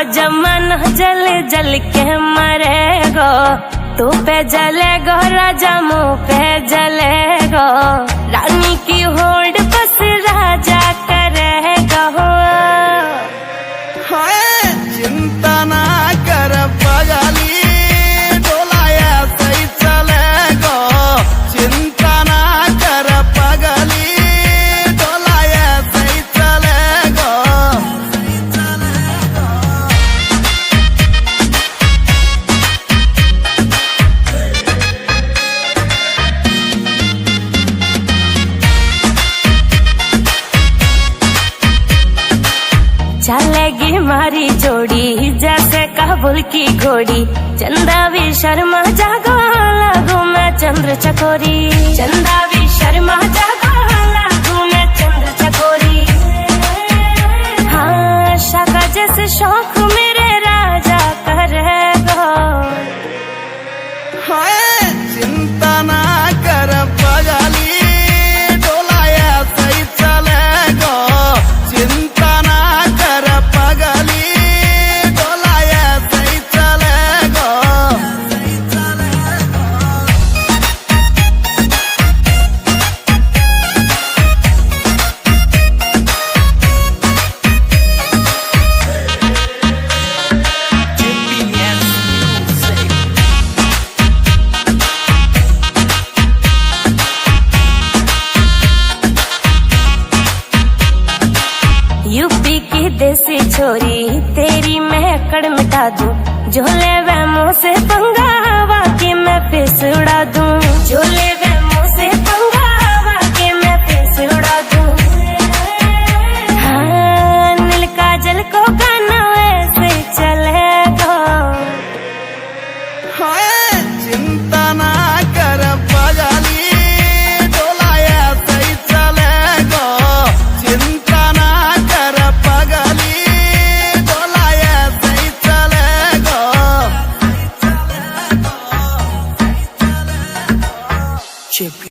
जमाना जल जल के मरेगो, तू पे जलेगो राजा मुँह पे जलेगो, रानी की होड़ बस राजा करेगा। चिंता ना कर पगली, डोलाया सही चलेगो, चिंता ना कर पगली, डोलाया सही चलेगो। चलेगी मारी जोड़ी जैसे काबुल की घोड़ी, चंदा भी शर्मा जागो लागू मैं चंद्र चकोरी, चंदा भी शर्मा जागो लागू मैं चंद्र चकोरी। हाँ शाका जैसे शौक मेरे राजा करेगो। चिंता ना कर पगली, डोलाया सही चलेगो, चिंता ना कर पगली, डोलाया सही चलेगो। यूपी की देसी छोरी तेरी मैं अकड़ मिटा दूं, झोले वह मुँह से पंगा बाकी मैं पिस उड़ा दूं, झोले